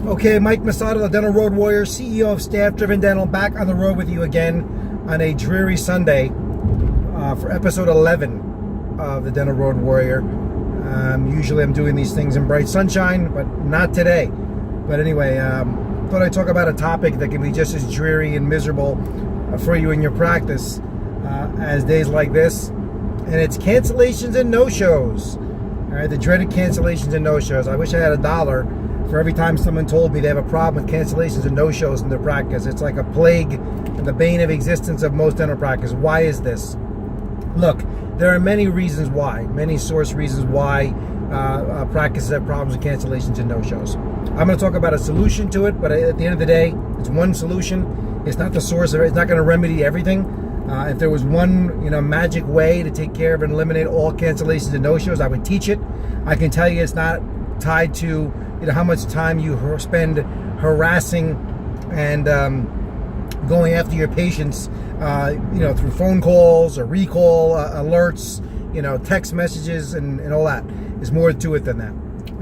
Okay, Mike Masato, the Dental Road Warrior, CEO of Staff Driven Dental, back on the road with you again on a dreary Sunday for episode 11 of the Dental Road Warrior. Usually I'm doing these things in bright sunshine, but not today. But anyway, thought I'd talk about a topic that can be just as dreary and miserable for you in your practice as days like this, and it's cancellations and no-shows. All right, the dreaded cancellations and no-shows. I wish I had $1 for every time someone told me they have a problem with cancellations and no-shows in their practice. It's like a plague and the bane of existence of most dental practice. Why is this? Look, there are many reasons why, many source reasons why practices have problems with cancellations and no-shows. I'm going to talk about a solution to it, but at the end of the day, it's one solution. It's not the source of it. It's not going to remedy everything. If there was one, magic way to take care of and eliminate all cancellations and no-shows, I would teach it. I can tell you it's not tied to how much time you spend harassing and going after your patients, through phone calls or recall alerts, text messages and all that. There's more to it than that.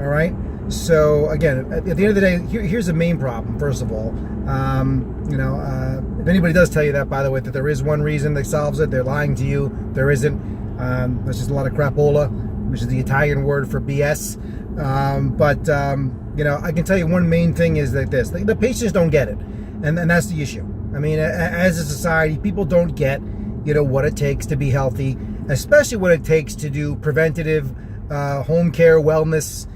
All right. So again, at the end of the day, here's the main problem. First of all, if anybody does tell you that, by the way, that there is one reason that solves it, they're lying to you. There isn't. That's just a lot of crapola, which is the Italian word for BS. I can tell you one main thing is that the patients don't get it, and that's the issue. I mean, as a society, people don't get, what it takes to be healthy, especially what it takes to do preventative home care, wellness,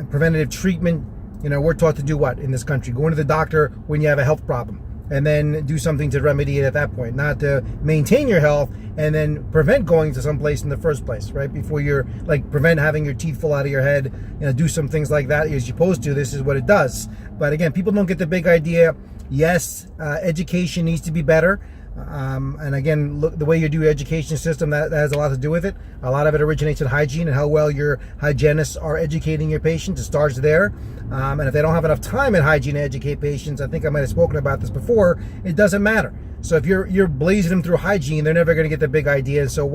preventative treatment. We're taught to do what in this country? Go into the doctor when you have a health problem, and then do something to remedy it at that point, not to maintain your health and then prevent going to some place in the first place, right? Before you're prevent having your teeth fall out of your head, do some things like that as you're supposed to. This is what it does. But again, people don't get the big idea. Yes, education needs to be better. And again, look, the way you do your education system, that has a lot to do with it. A lot of it originates in hygiene and how well your hygienists are educating your patients. It starts there. And if they don't have enough time in hygiene to educate patients, I think I might have spoken about this before, it doesn't matter. So if you're blazing them through hygiene, they're never going to get the big idea. So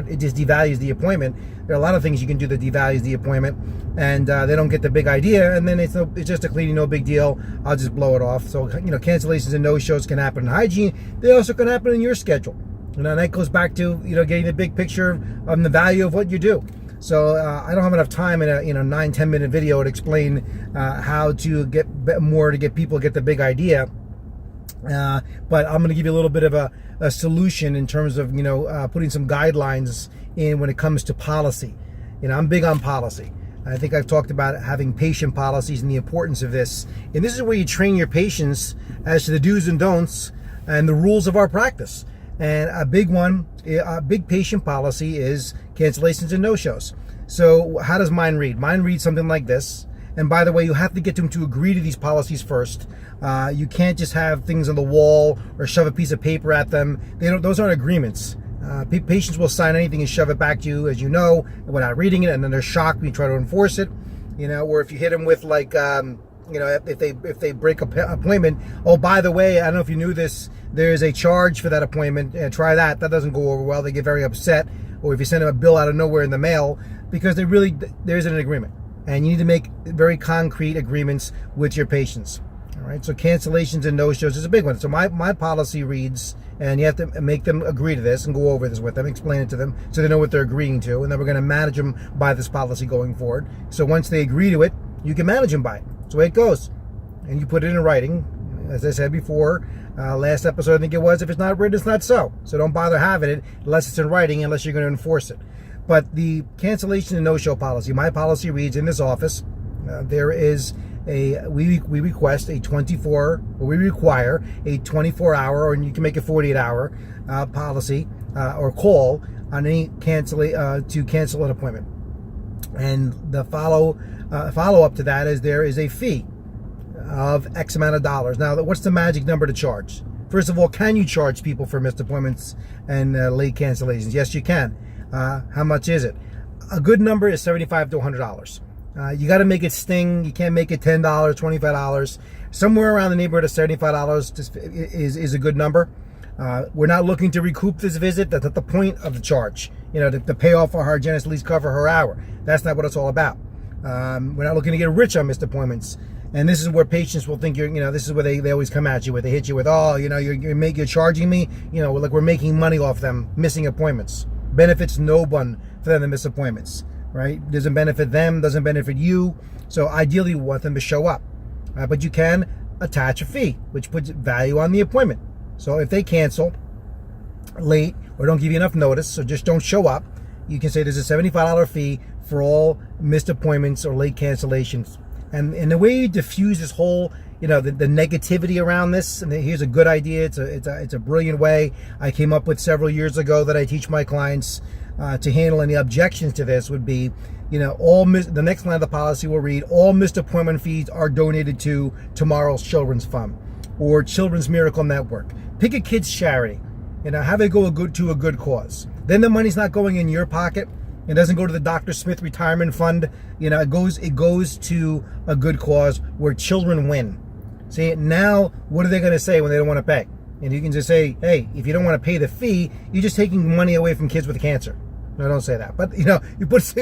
it just devalues the appointment. There are a lot of things you can do that devalues the appointment, and they don't get the big idea, and then it's just a cleaning, no big deal. I'll just blow it off. So cancellations and no-shows can happen in hygiene. They also can happen in your schedule. And that goes back to getting the big picture of the value of what you do. So I don't have enough time in a 9-10 minute video to explain how to get more to get people to get the big idea. But I'm going to give you a little bit of a solution in terms of putting some guidelines in when it comes to policy. I'm big on policy. I think I've talked about having patient policies and the importance of this. And this is where you train your patients as to the do's and don'ts and the rules of our practice. And a big patient policy is cancellations and no-shows. So how does mine read? Mine reads something like this. And by the way, you have to get them to agree to these policies first. You can't just have things on the wall or shove a piece of paper at them. Those aren't agreements. Patients will sign anything and shove it back to you, as you know, without reading it, and then they're shocked when you try to enforce it. Or if you hit them with if they break an appointment, oh, by the way, I don't know if you knew this, there's a charge for that appointment. Try that. That doesn't go over well. They get very upset. Or if you send them a bill out of nowhere in the mail, because there isn't an agreement. And you need to make very concrete agreements with your patients. All right, so cancellations and no-shows is a big one. So my policy reads, and you have to make them agree to this and go over this with them, explain it to them so they know what they're agreeing to, and then we're going to manage them by this policy going forward. So once they agree to it, you can manage them by it. That's the way it goes. And you put it in writing. As I said before, last episode I think it was, if it's not written, it's not so. So don't bother having it unless it's in writing, unless you're going to enforce it. But the cancellation and no-show policy, my policy reads in this office, we require a 24-hour, or you can make a 48-hour policy or call on any to cancel an appointment. And the follow up to that is there is a fee of X amount of dollars. Now, what's the magic number to charge? First of all, can you charge people for missed appointments and late cancellations? Yes, you can. How much is it? A good number is $75 to $100. You got to make it sting. You can't make it $10, $25. Somewhere around the neighborhood of $75 is a good number. We're not looking to recoup this visit. That's not the point of the charge. To pay off our hygienist, at least cover her hour. That's not what it's all about. We're not looking to get rich on missed appointments. And this is where patients will think this is where they always come at you, where they hit you with, oh, you're charging me, like we're making money off them missing appointments. Benefits no one for them to miss appointments, right? Doesn't benefit them, doesn't benefit you. So ideally, we want them to show up. But you can attach a fee, which puts value on the appointment. So if they cancel late or don't give you enough notice, so just don't show up, you can say there's a $75 fee for all missed appointments or late cancellations. And the way you diffuse this whole, the negativity around this, and here's a good idea. It's a brilliant way I came up with several years ago that I teach my clients to handle any objections to this would be, the next line of the policy will read, all missed appointment fees are donated to Tomorrow's Children's Fund or Children's Miracle Network. Pick a kid's charity, have it go to a good cause. Then the money's not going in your pocket. It doesn't go to the Dr. Smith Retirement Fund. It goes to a good cause where children win. See, now what are they going to say when they don't want to pay? And you can just say, hey, if you don't want to pay the fee, you're just taking money away from kids with cancer. No, don't say that. But, it puts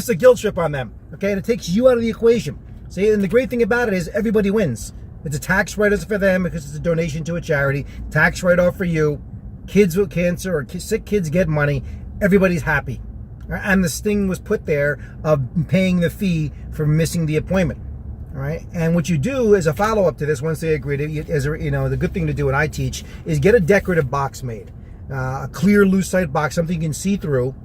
the guilt trip on them, okay? And it takes you out of the equation. See, and the great thing about it is everybody wins. It's a tax write-off for them because it's a donation to a charity. Tax write-off for you. Kids with cancer or sick kids get money. Everybody's happy. And the sting was put there of paying the fee for missing the appointment. All right. And what you do as a follow-up to this, once they agree to, the good thing to do, and I teach, is get a decorative box made, a clear lucite box, something you can see through,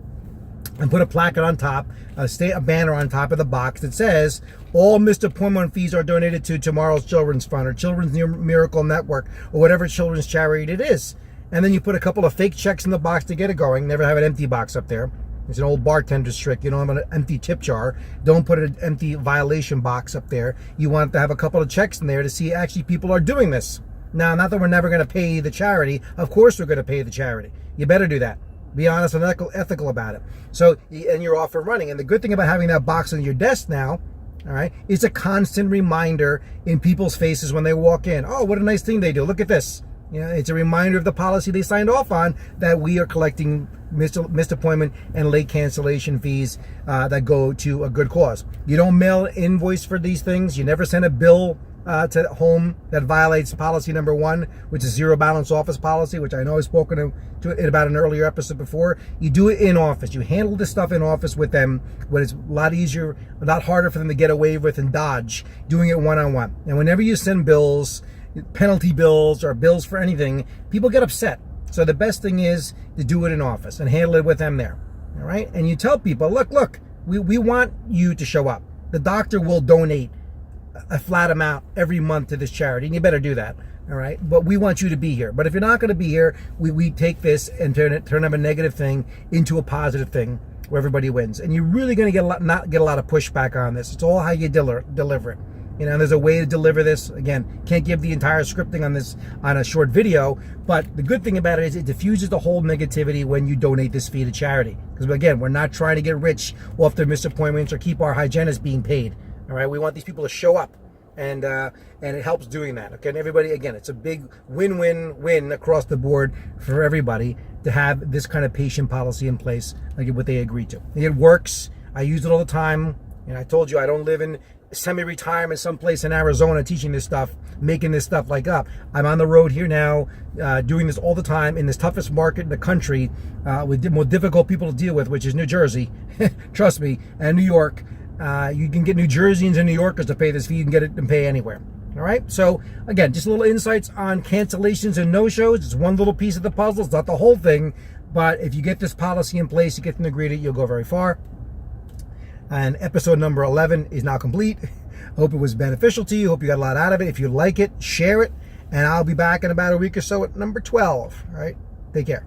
and put a placard on top, a banner on top of the box that says, all missed appointment fees are donated to Tomorrow's Children's Fund or Children's Miracle Network or whatever children's charity it is. And then you put a couple of fake checks in the box to get it going. Never have an empty box up there. It's an old bartender's trick. You don't have an empty tip jar. Don't put an empty violation box up there. You want to have a couple of checks in there to see actually people are doing this. Now, not that we're never going to pay the charity. Of course we're going to pay the charity. You better do that. Be honest and ethical about it. So, and you're off and running. And the good thing about having that box on your desk now, all right, is a constant reminder in people's faces when they walk in. Oh, what a nice thing they do. Look at this. It's a reminder of the policy they signed off on that we are collecting missed appointment and late cancellation fees that go to a good cause. You don't mail an invoice for these things. You never send a bill to home that violates policy number 1, which is zero balance office policy, which I know I've spoken to it about an earlier episode before. You do it in office. You handle this stuff in office with them when it's a lot easier, a lot harder for them to get away with and dodge doing it one-on-one. And whenever you send bills, penalty bills or bills for anything, people get upset. So the best thing is to do it in office and handle it with them there. All right. And you tell people, look, we want you to show up. The doctor will donate a flat amount every month to this charity, and you better do that. All right. But we want you to be here. But if you're not going to be here, we take this and turn up a negative thing into a positive thing where everybody wins. And you're really going to not get a lot of pushback on this. It's all how you deliver it. There's a way to deliver this. Again, can't give the entire scripting on this on a short video, but the good thing about it is it diffuses the whole negativity when you donate this fee to charity. Because again, we're not trying to get rich off their missed appointments or keep our hygienists being paid. All right, we want these people to show up, and it helps doing that. Okay, and everybody, again, it's a big win-win-win across the board for everybody to have this kind of patient policy in place, like what they agreed to. And it works. I use it all the time. And I told you I don't live in semi-retirement someplace in Arizona teaching this stuff, making this stuff up. I'm on the road here now, doing this all the time in this toughest market in the country with more difficult people to deal with, which is New Jersey. Trust me, and New York. You can get New Jerseyans and New Yorkers to pay this fee. You can get it and pay anywhere. All right. So again, just little insights on cancellations and no-shows. It's one little piece of the puzzle. It's not the whole thing. But if you get this policy in place, you get them to agree to it, you'll go very far. And episode number 11 is now complete. Hope it was beneficial to you. Hope you got a lot out of it. If you like it, share it. And I'll be back in about a week or so at number 12. All right. Take care.